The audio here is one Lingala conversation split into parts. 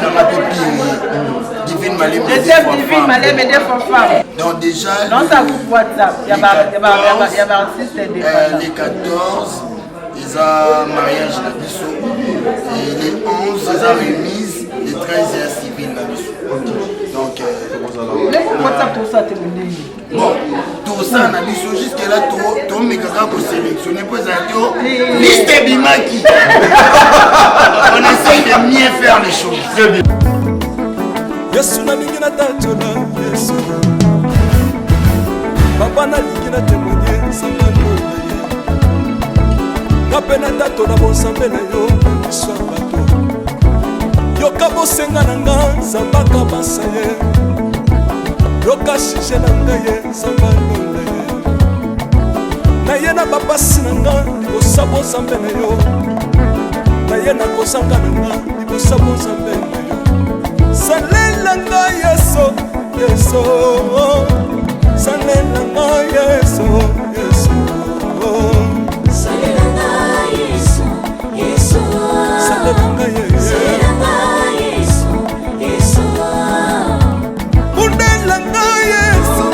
n'a pas Divine Malem. Divine Malem et des femmes. Donc déjà. Dans ta groupe WhatsApp, il y a un système de les 14, ils ont mariage la biso. Et les 11, ils ont remise. Les 13, ils ont civil la biso. Donc, WhatsApp, tout ça, bon, tout ça, on a biso jusque-là, tout mais quand vous sélectionnez, vous avez liste Bimaki. On essaye de mieux faire les choses. Très bien. Yesu na mingi na tatona Yesu Papa na lingi na témoigner sambano na ye Ngape na tatona bonsambe na yo Iswa bato Yoka bosenga na nga Zambaka basa ye Yoka shije na nga ye Sambano na ye Na ye na babasi na nga Libosa bonsambe na yo Na ye na kosanga na nga Libosa bonsambe na yo Salelanga Yeso, Yeso, Salelanga Yeso, Yeso, Salelanga Yeso, Yeso, Salelanga Yeso, Yeso, Unelanga Yeso,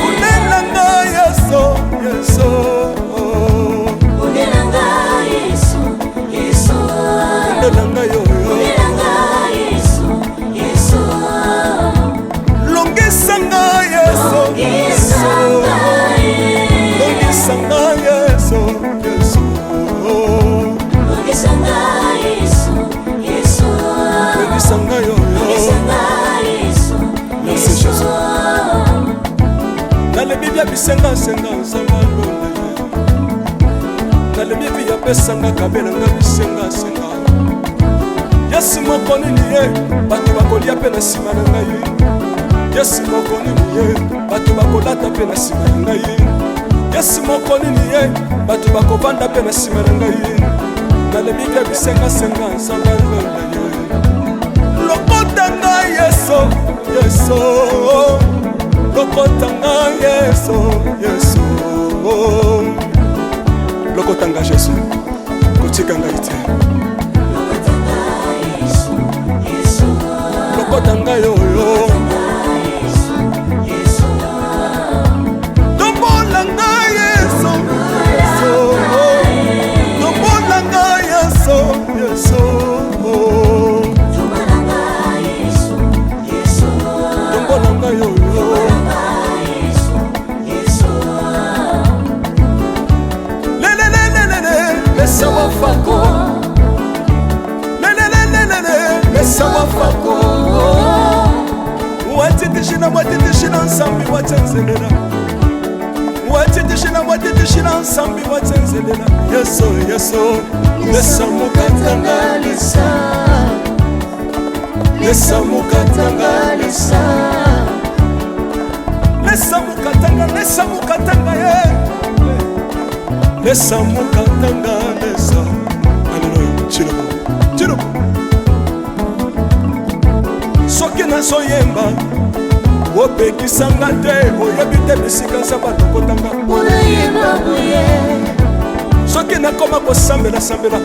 Unelanga Yeso, Yeso, Unelanga Yeso, Yeso, Unelanga Yeso. Bisenga senga nsanga londe Nale bibi ya pesanga kabela nga bisenga senga Yesu moko nini ye Bato bakolia pe na sima na ngai Yesu moko nini ye Bato bakolata pe na sima na ngai Yesu moko nini ye Bato bakovanda pe na sima na ngai Nale bibi ya bisenga senga nsanga londe Lokota nga Yesu Yesu Lokotanga Yesu, Yesu Lokotanga Yesu, Kotikanga ite Lokotanga Yesu, Yesu Lokotanga yoyo Yesu Tombolanga Yesu, Yesu Tombolanga Yesu, Yesu Tombolanga Yesu, Yesu Tombolanga yoyo Mesa wafako Mesa wafako Watitishina nsambi watenzelela Watitishina nsambi watenzelela Yeso, Yeso Mesa mukatanga lisa Mesa mukatanga lisa Mesa mukatanga ye Lesa mukatanga lesa Hallelujah Chilo Soki na soyemba Opekisanga te Oyebi te bisika nsamba lokotanga Unayemba buye Soki na koma kosambela sambela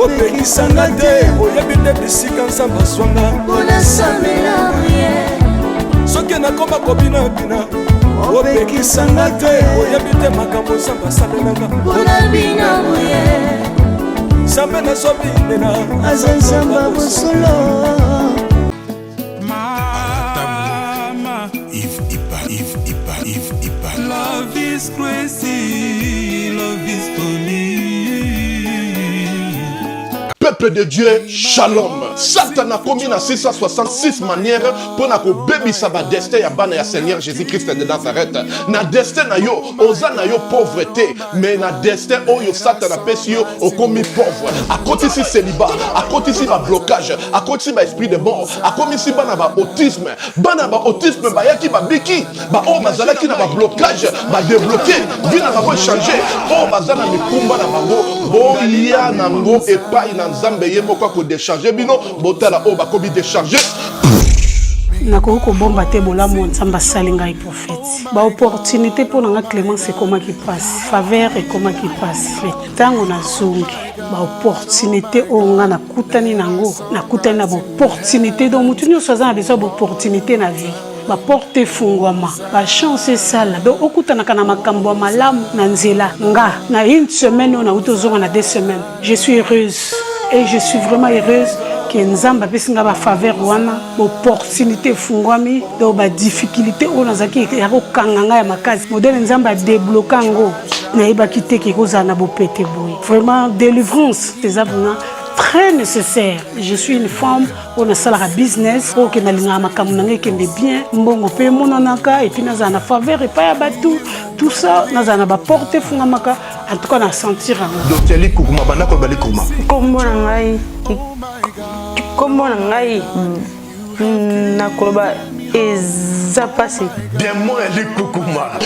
Opekisanga te Oyebi te bisika nsamba swanga Unasambela buye Soki na koma kobina bina Opekisanga te Oyebi te makambo nsamba salelanga Unabina buye Sambe na sobinela Azansamba busolo Love is crazy, love is funny. Peuple de Dieu, shalom. Satan a commis na 666 manières pour na ko baby sa ba destin ya bana ya Seigneur Jésus-Christ de Nazareth. Na destin na yo, oza na yo pauvreté, mais na destin oyo Satan a pesi yo o commis pauvre. A côté si célibat, à côté si ba blocage, à côté si ba esprit de mort, à côté si bana ba autisme ba yaki ba biki, ba o mazala ki na ba blocage, ba débloquer, vina ba changer, o bazana mikumba na bango, bo ya nango epai na Nzambe ye moko ko décharger bino botala o bakobi décharger nakoko kobomba te bolamu Nzambe asali ngai prophète ba opportunité pour nga Clémence ekoma ki passe faveur ekoma ki passe tango na zungi opportunité on a nakutani nango nakutani na opportunité donc mutu nyonso aza na besoin opportunité na vie ba porte fungwama ba chance sala donc okutanaka na makambo malamu na nzela nga na une semaine on a utozonga na 2 semaines je suis heureuse et je suis vraiment heureuse que nzamba pesinga ba faveur wana opportunité fungwami donc ba difficulté on azaki ya ko kanganga ya makazi modèle nzamba débloquer ngo na iba kiteke koza na bopete boy vraiment délivrance des avena très nécessaire. Je suis une femme, on a ça la business, on a linga makamuna qui est bien, mbongo pe monanaka et puis na za na faveur et pas batou tout ça na za na ba porter fungamaka en tout cas na sentir. Docteur Li Kukuma bana ko bali kuma. Kombo na ngai na koloba eza passé. Bien moi Li Kukuma.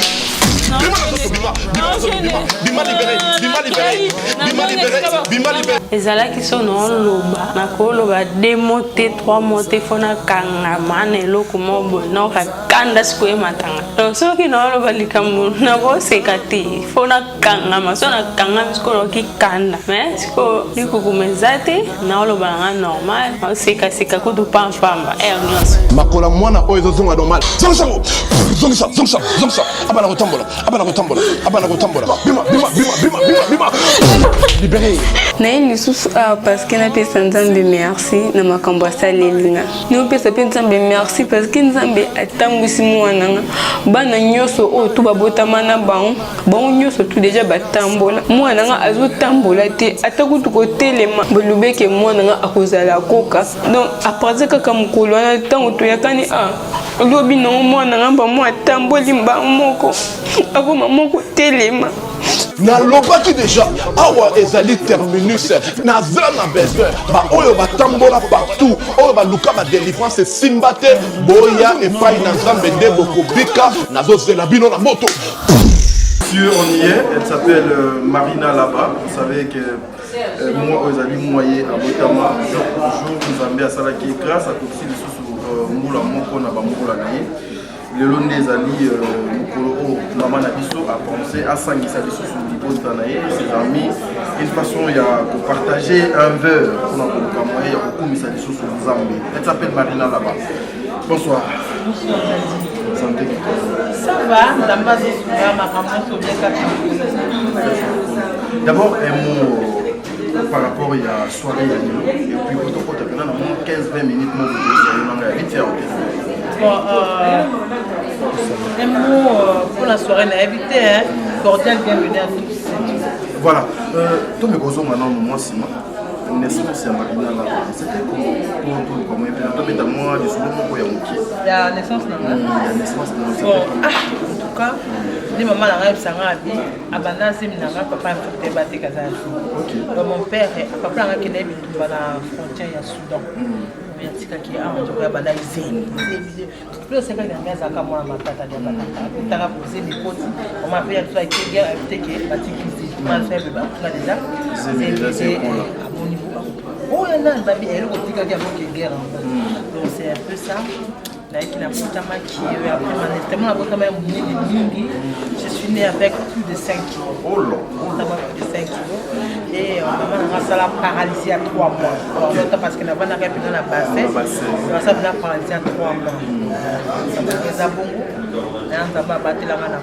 ezalaki so na oloba nakoloba 2 mots te 3 mots te fona kangama na eloko moko boye nakokakanda sikoye matanga donc soki na oloba likambo nakoseka te fona kangama so nakangami sikoyo nakoki kanda mais sikoyo likukuma eza te na oloba nanga normal nakosekaseka kutu pampamba nyonso makola mwana oyo ezozonga normal zongisa abana kotambola bima libéré naye lisusu parce que napesa nzambe merci na makambo asalelinga naopesa mpe nzambe merci parce que nzambe atambwisi mwana nga bana nyonso oyo tu babotama na bango nyonso tu deja batambola mwana nga azotambola te ata kutu kotelema bolobeke mwana nga akozala koka donc apartir kaka mokolo wana ntango toyakani lobi nango mwana nga bamo atamboli mbango moko akoma moko telema nalobaki déjà awa ezali terminus naza na besoin baoyo batambola partout oyo baluka badélivrance esimba te boya epai na nzambe nde bokobika nazozela bino na moto. Monsieur, on y est, elle s'appelle Marina là-bas. Vous savez que moi, aux amis moyens à Botama, je vous emmène à Salaki grâce à Kopsi de Soussou Moula Moko Naba Moula Naye. Le long des amis, Maman Nabiso a pensé à Sangisa de Soussou Dibo Tanaye, ses amis. Une façon, il y a pour partager un verre. On a beaucoup mis à Soussou Zambé. Elle s'appelle Marina là-bas. Bonsoir. Santé. Ça va, d'abord, un mot par rapport à la soirée. Et puis, quand on a 15-20 minutes, un mot pour la soirée, on a évité, cordial bienvenue à tous. Voilà. Tout le monde maintenant, moi, c'est moi. Naissance ya Marina là, c'était comment moi du souvent pour il y a naissance là. Il y a naissance là. En tout cas, les mamans la rêve ça a dit abandon séminaire papa me fait battre Kazan. OK. Mon père papa a qui n'est pas la frontière ya Soudan. Mais tika qui a on doit abandon zéro. Plus c'est quand il y a zaka moi ma tata de batata. Tu as posé des potes. On m'a fait toi qui guerre avec qui batiki mal fait ba déjà. C'est bon niveau. Oh, il y a un baby, elle est au guerre. Donc c'est un peu ça. Je suis née avec plus de 5 kilos. Oh là. Plus de 5 kilos. Et maman a ça paralysée à 3 mois. Parce que la banane a dans la bassesse. Ça a paralysé à 3 mois. Ça m'a fait ça bon. Et on a battu la main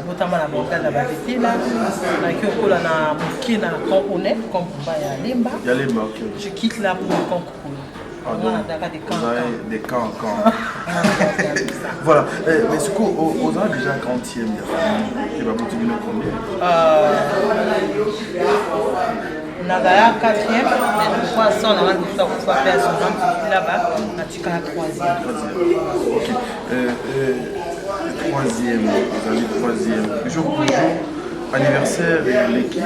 notamment la montagne de la Vérité là, na Mukina Camerounais, comme ya Lemba. Je quitte là pour le Cameroun. Des camps. Voilà. Mais ce qu'on a déjà 40e, il va continuer combien Nagaya 4e, mais de toute façon, on a dit que ça va faire son là-bas, on a dit qu'à la 3e. Ok. Troisième, jour pour jour, anniversaire de l'équipe.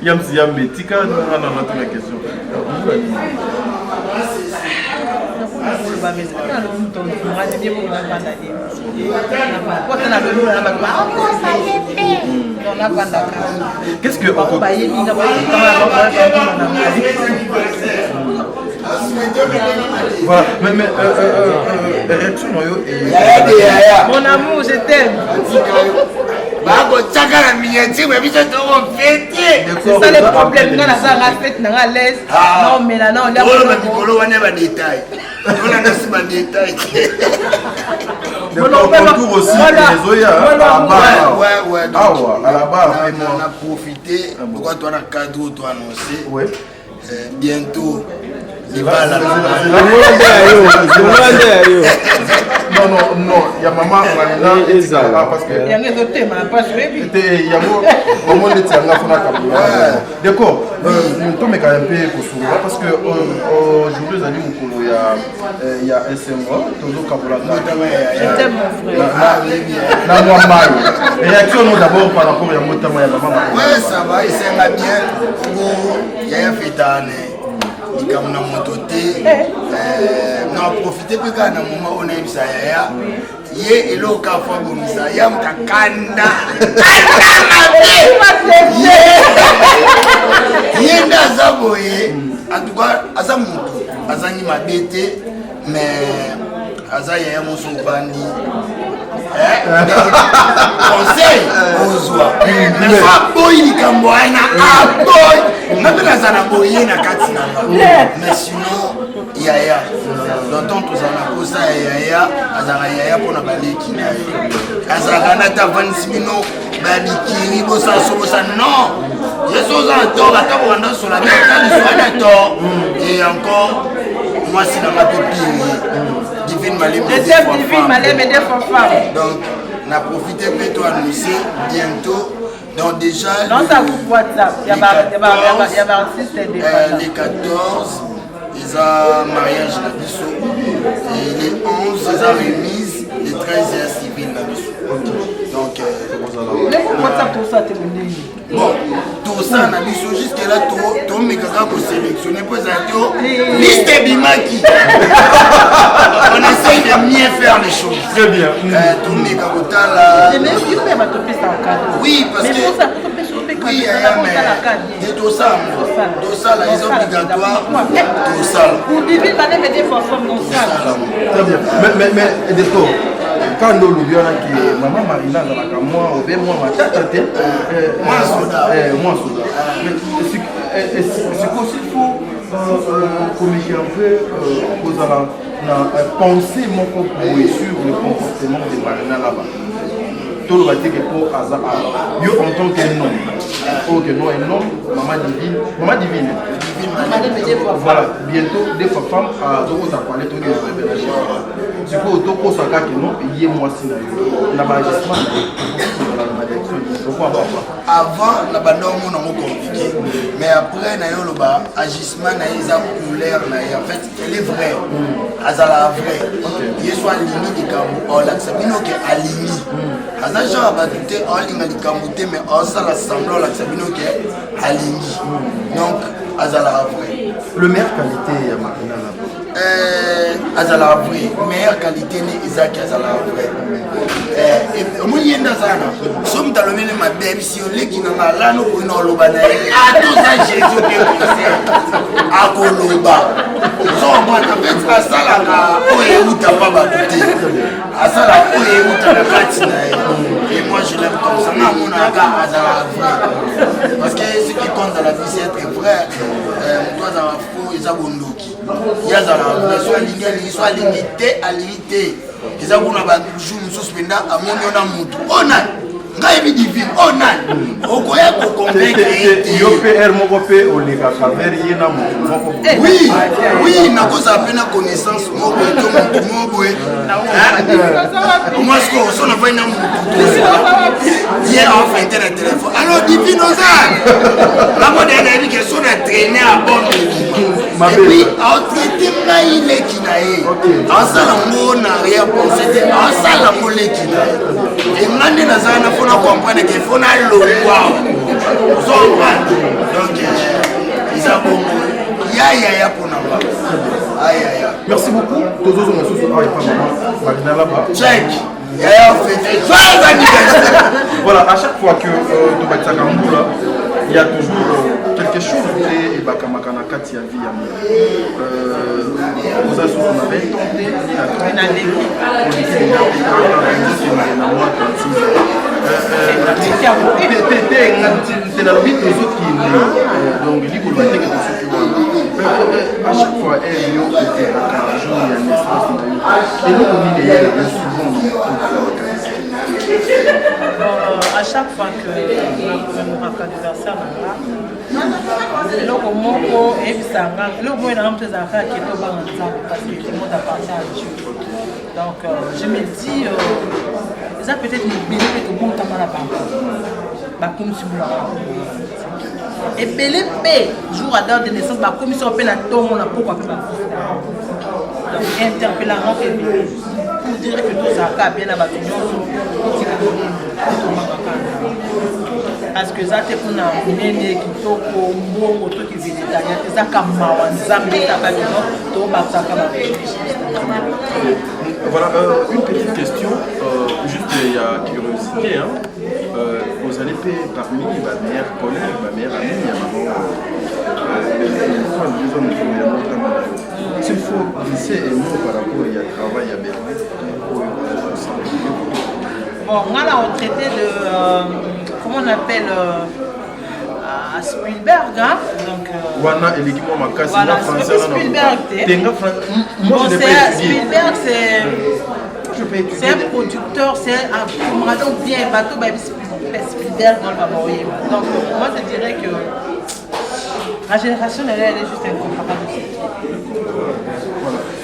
Yam Betika, on a la question. Qu'est-ce que Voilà, mais réaction mon amour, je t'aime. C'est ça le problème. Nous avons la fête, nous avons l'aise. Non, mais là, non, on a un détail. On a un détail. Le contour aussi, les Zoya, à la barre. Ouais. À la barre. On a profité. Pourquoi tu as un cadeau, tu as annoncé. Bientôt. Non, il y a maman parce que il y a des thèmes, d'accord, nous tombe quand même peu pour parce que aujourd'hui il y a SMO, Tozo Kabola. Je t'aime mon frère. Réaction d'abord par rapport à Motama et maman. Ouais, ça va, il s'est bien. Il y a un fétane. Comme na mototé na profiter pe kana mama ona ibisa ya ye eloka fa bomisa ya mtakanda ye ndaza boye atuka asa mutu azangi mabete mais aza ya muso bandi conseil ozwa mais fa boy likambo ana boy ngapela sana boye na kati na mais sinon yaya longtemps tous en a kosa yaya azara yaya pona baleki na azara na ta 26 mino babikiri bosa sobosa non yeso za to ata banda sur la mer quand soit d'accord et encore moi c'est dans ma pépine divine malem des fanfares donc on a profité de toi annoncer bientôt. Donc déjà non, ça vous WhatsApp. Il y a les 14, ils ont mariage la biso. Et les 11, ils ont remise. Les 13, ils ont civil la biso. Donc WhatsApp pour ça, témoigner. Bon, tout ça, on a biso jusque là, tout mes caca pour sélectionner pour ça. Liste Bimaki. On essaye de mieux faire les choses. Très bien. Tout mes caca là. Oui, parce que oui, mais tout ça, là, ils sont obligatoires. Tout ça. Pour vivre, pas de des formes dans ça. Très bien. Mais d'accord. Quand nous lui disons que maman Marina dans la moi, ou bien moi ma tata moi soda. Mais c'est qu'aussi il faut communiquer un peu aux allant penser mon propre sur le comportement de Marina là-bas. Tout le monde dit que pour hasard, yo en tant qu'un homme, ok non un homme, maman divine. Voilà, bientôt des femmes à Zoro Zakwale tout les révélations. Du coup, auto pour ça que non, il y a moi si la magistrat avant la bandon mon compliqué, mais après na yo loba agissement na isa couleur na en fait elle est vraie. Azala vrai. Il soit aligné de Kambo, on l'accepte que aligné. Aza genre batute en ligne de Kambo mais on ça l'assembleur l'accepte que aligné. Donc azala vrai. Le meilleure qualité à Marina là. Azala vrai, meilleure qualité ni Isaac azala vrai. Et moi yenda sana, somme dans le même ma bébé si on les qui n'a là nous pour nous lobana. À tout ça Jésus qui conseille à Koloba. So moi en fait à ça là oye uta pas batute. À ça là oye uta la katina. Et moi je l'aime comme ça. Na mon aga azala vrai. Parce que ce qui compte dans la vie c'est être vrai. Toi dans la faux ils abondoki. Yazala soit limité à limité. Ils ont un jour nous suspendons à mon mutu. On a ngai divine on a okoya ko convaincre yo PR moko pe oleka faveur yena moko. Oui na cause apena connaissance moko to moko moi ce qu'on a fait na mutu hier on fait un téléphone alors divine oza la moderne dit que son a traîné à bord et puis on traité il est qui nae en ça la mon arrière pensé en ça la molé qui nae et ngande na zana fona comprendre que fona lo wow so donc ils a bon ya pour na ya merci beaucoup tous autres nous sommes pas Marina là-bas check ya fait joyeux anniversaire. Voilà, à chaque fois que tu vas à Kamboula, il y a toujours quelques quelque chose et bakamakana kati ya vie ya moi oza sous on avait tenté na moi 36 donc likolo bateke tosoki wana à chaque fois elle yo etekaka jour ya naissance na yo eloko nini eyelaka souvent à chaque fois que nakomemoraka anniversaire nanga eloko moko eyebisanga eloko moko enanga moto ezalaka kende obanga nzambe parce que tout le monde appartient à Dieu. Donc je me dis eza peut-être ebele mpe tobotama na bango bakomisi molaka ebele mpe jour à date de naissance bakomisi mpe na ntongo na pokwa mpe bakufa donc interpellanga mpe ebele pour dire que tozalaka bien na bato nyonso otika tomangaka parce que eza te mpona monene kitoko mbongo to kivegetarian ezaka mawa nzambe ezaka bino tobakaka bato. Voilà, une petite question, juste il y a curiosité, hein. Vous allez payer parmi ma meilleure collègue, ma meilleure amie, s'il faut glisser un mot par rapport à travail à Berlin. Bon, moi là on traitait de, comment on appelle, Spielberg, hein? Donc, Wana et l'équipement Makassi, voilà, français, Spielberg, moi je l'ai pas étudié. Spielberg, c'est un producteur, c'est un commandant bien bateau, Spielberg dans le Babaoye. Donc, moi je dirais que la génération elle est juste incomparable.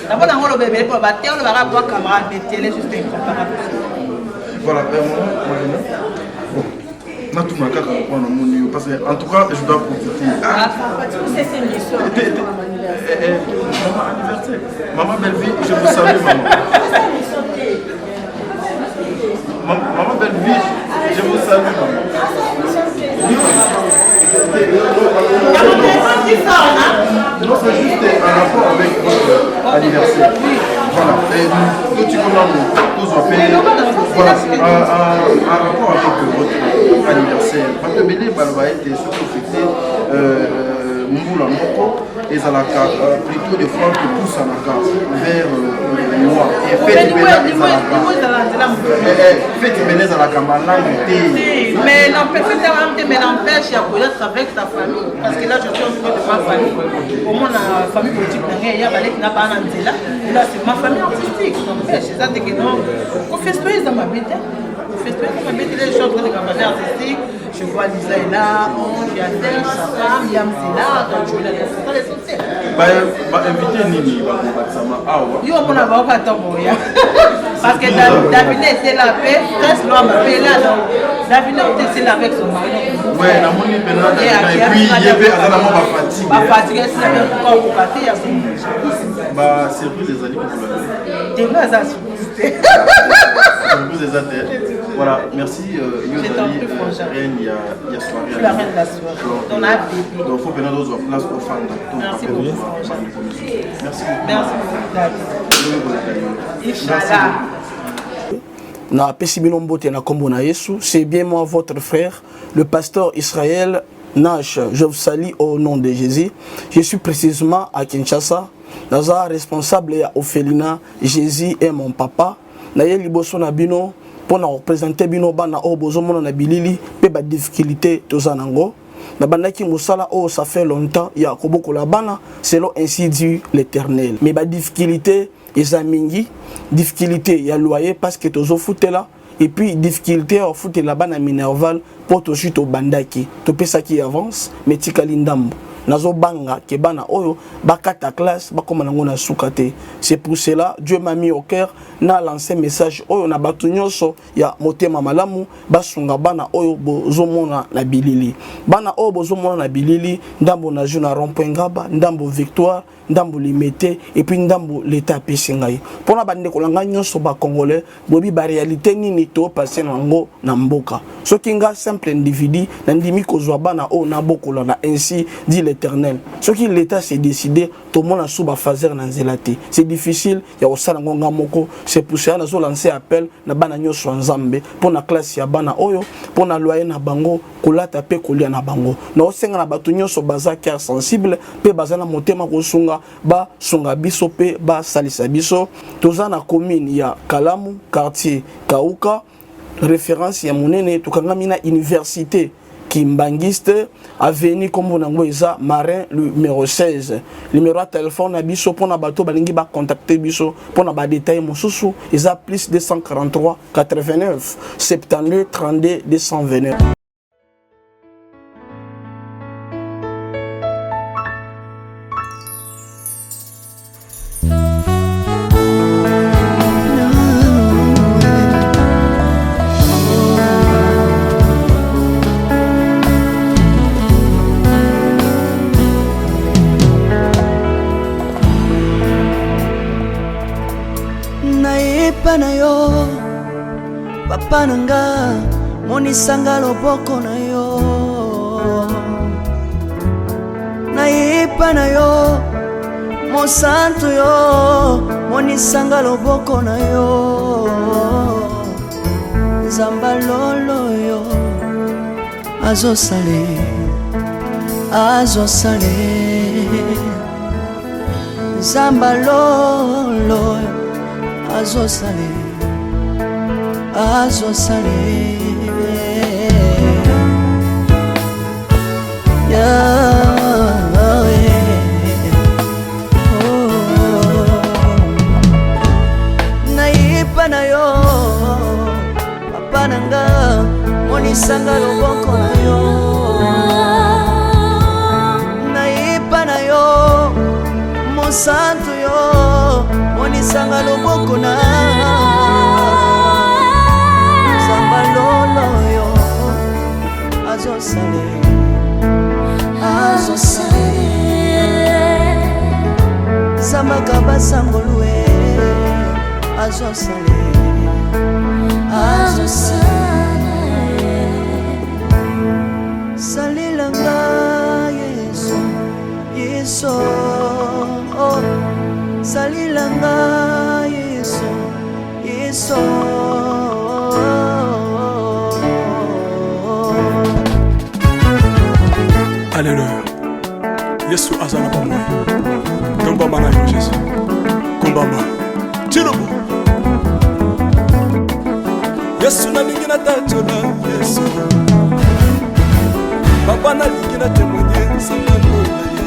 D'abord, dans le bébé, pour battre, on va avoir camarade, mais elle est juste incomparable. Voilà, parce que en tout cas je dois profiter. Maman Belle-Vie, je vous salue maman. Maman Belle-Vie, je vous salue maman. Non, c'est juste un rapport avec votre anniversaire. Voilà, et nous tu connais tous au pays. Voilà, un rapport avec votre anniversaire. Parce que Bélé Balba était surtout fêté Mboula Moko et Zalaka, plutôt des fois que pousse à la case vers le noir. Et fête Bélé Zalaka Malang. Mais n'empêche, il y a peut-être avec ta famille. Parce que là, je suis en train de ma famille. Au moins, la famille politique, il y a Balek Nabanandela. Et là, c'est ma famille artistique. N'empêche, c'est ça que non. On fait ce dans ma bête. Les choses de la famille artistique, je vois Lisa est là, il y a Serge, sa femme, Yam c'est là, donc je vais la faire les sorciers. Inviter Nini, Yo, on a pas attendre. Parce que David était là, presque l'homme est là. David était là avec son mari. Ouais, la monnaie est là, et puis il y avait la fatigue. La fatigue, c'est la même fois au pâté, il y a c'est plus des années pour la vie. Voilà, merci. C'est un peu franchement. Il y a soirée. Je suis la reine de la soirée. On a bébé. Donc il faut venir d'autres places pour faire Merci beaucoup. Merci beaucoup. Inch'Allah. Na pesibino mbote na kombo na Yesu, c'est bien moi votre frère, le pasteur Israël Nash. Je vous salue au nom de Jésus. Je suis précisément à Kinshasa. Naza responsable ya Ophelina, Jésus est mon papa. Na ye liboso na bino pour na représenter bino bana o bozomona na bilili pe ba difficulté tozanango. Na bandaki musala o ça fait longtemps ya koboko la bana selon ainsi dit l'Éternel. Mais ba difficulté ezamingi, difficulté ya loyer parce que tozo foutela et puis difficulté au foot la bana Minerval pour to chute au bandaki. To pesa qui avance mais tikali ndambo. Nazo banga ke bana oyo bakata classe bakoma nango na sukate. C'est pour cela Dieu m'a mis au cœur na lancé message oyo na batu nyonso ya motema malamu basunga bana oyo bozomona na bilili. Bana oyo bozomona na bilili ndambo na juna rond-point Ngaba, ndambo Victoire, ndambo Limité et puis ndambo l'état pesingai. Pona bande kolanga nyonso ba congolais bobi ba réalité nini to passer nango na mboka. Soki nga simple individu na ndimi kozwa bana oyo na bokola na ainsi dit l'éternel. Ce qui l'État s'est décidé, tout le monde a sous fazer dans zélati. C'est difficile, il y a aussi un moko. C'est pour ça qu'on a lancé appel na bana nyoso nzambe pour la classe ya bana oyo, pour la loyer na bango, kola tape kolia na bango. Na osenga na batu nyoso baza cœur sensible, pe baza na motema ko sunga ba sunga biso pe ba salisa biso. Toza na commune ya Kalamu, quartier Kauka, référence ya monene tukangami na université Kimbangiste, avenue comme on a Marin numéro 16. Numéro de téléphone à biso pour na bateau balingi ba contacter biso pour na ba détail mosusu isa plus 243 89 72 32 229. na yo papa nanga monisanga loboko na yo nayepa na yo mosantu yo monisanga loboko na yo nzamba lolo yo azosale nzamba lolo azosale nayipa na yo papa nanga monisanga loboko na yo nayipa na yo mosantu yo monisanga loboko na nzamba lolo yo azosale zambaka basangolue azosale salilanga yesu yesu salilanga yesu yesu Alléluia. Yesu azana pamoja. Komba mana yo Yesu. Komba ma. Chirubu. Yesu na lingina tachola Yesu. Papa na lingina témoigner sangalo na ye.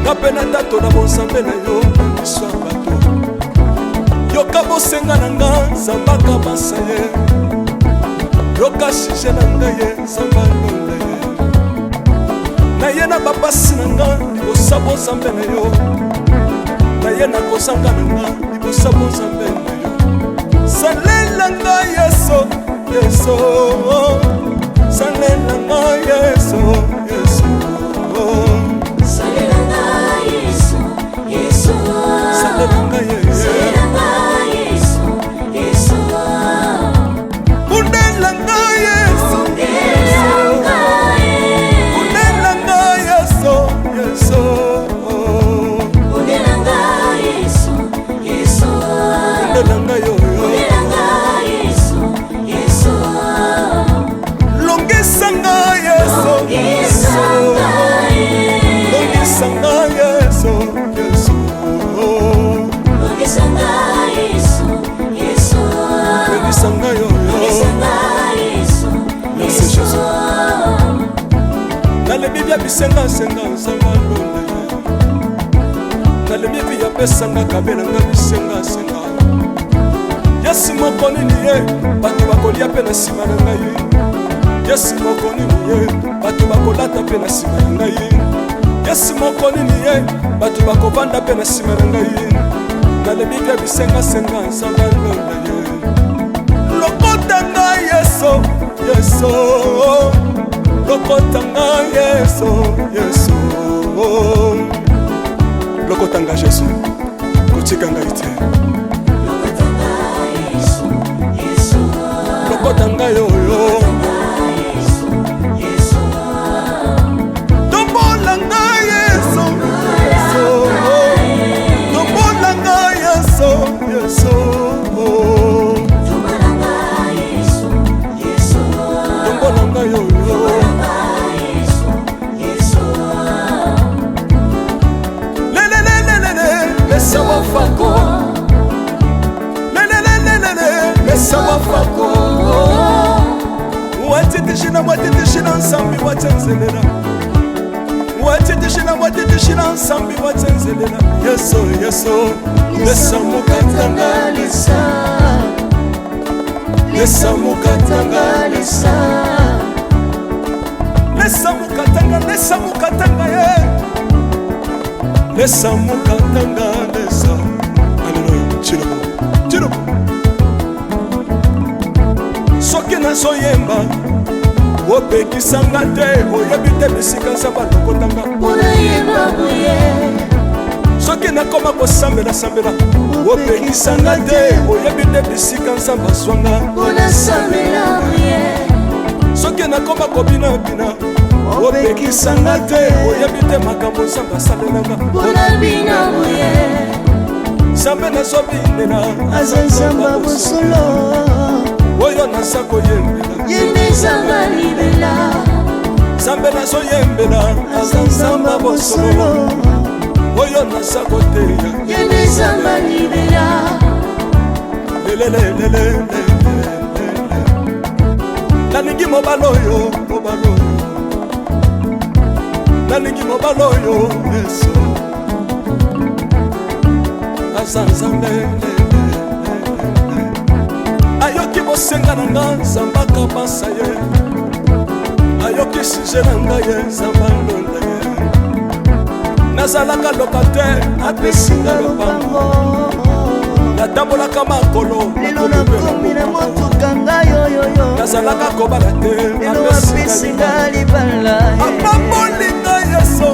Kapena tato na bonsambe na yo swabato. Yoka bosenga na nga sambaka basaye. Yoka shishe na nga ye sambalo na ye. Na ye na bapasi na nga libosa bonsambe na yo. Na ye na kosanga na nga libosa bonsambe na yo. Salela nga Yesu, Yesu. Salela nga Yesu, Yesu. Salela nga Yesu, Yesu. Salela nga Yesu, Yesu. Undela nga Yesu, Undela nga Yesu, Yesu. Undela nga Yesu, Yesu. Undela nga yo. Longisanga Yesu, Yesu. Longisanga Yesu, Yesu. Longisanga Yesu, Yesu. Longisanga yo. Merci Jésus. Dans le Bible bisenga senga sanga lole. Dans le Bible ya pesanga kabela nga bisenga senga. Yesu moko nini ye bato bakolia pe na sima na ngai. Yesu moko nini ye bato bakolata pe na sima na ngai. Yesu moko nini ye bato bakovanda pe na sima na ngai. Dans le Bible bisenga senga sanga lole. Lokotanga Yesu, Yesu. Lokotanga Yesu, Yesu. Lokotanga Yesu. Kotikanga ite. Lokotanga yo yo. Tombo watsenzelela watitishina nsambi watsenzelela yeso lesa mukatanga lesa mukatanga ye lesa mukatanga lesa aleluya chilobo soki nazoyemba opekisanga te oyebi te bisika nzambe alokotanga soki nakoma kosambela opekisanga te oyebi te bisika nzambe azwanga soki nakoma kobinabina opekisanga te oyebi te makambo nzambe asalelanga nzambe nazobinela azanzamba bosolo oyo naza koyembela nzambe nazoyembela azanzamba bosolo oyo naza koteya lelelelele nalingi mobala oyo nalingi mobala oyo yesu azanzambe ayoki bosenga na nga nzamba kabasa ye ayoki suje na ngai ye nzamba ndonda ye nazalaka lokatere apesinga lopango natambolaka makolo lelo nakomi na motuka ngai oyoyo nazalaka kobala te lelo apesinga libala apambolinga yeso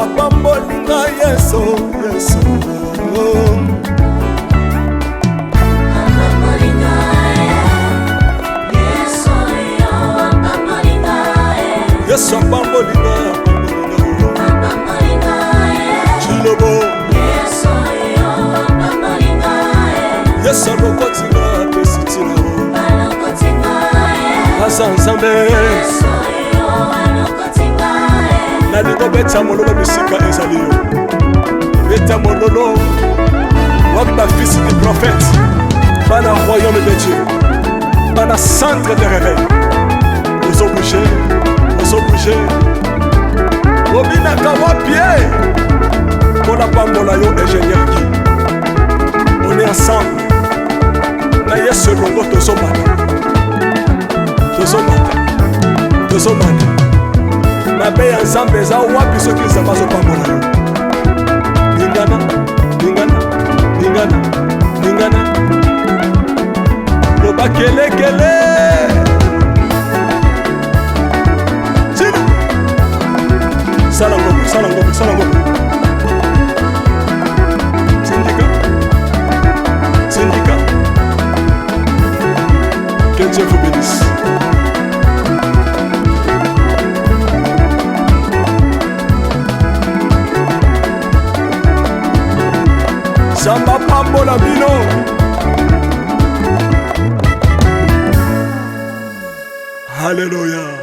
apambolinga yeso yesu apambolinga chilobo yesu alokotinga apesitila aza nzambe nalingo beta mololo bisika ezali yo beta mololo wapi bafisi du prophète bana royaume de Dieu bana centre de réveil ozobouge obinaka wapie mpona pambola yo ingénieur ki on est ensemble na yesu elongo tozomata mabe ya nzambe eza wapi soki nzambe azopambola yo lingana loba kelekele sala ngombe syndicat que Dieu vous bénisse. Samba pambola bino Alléluia.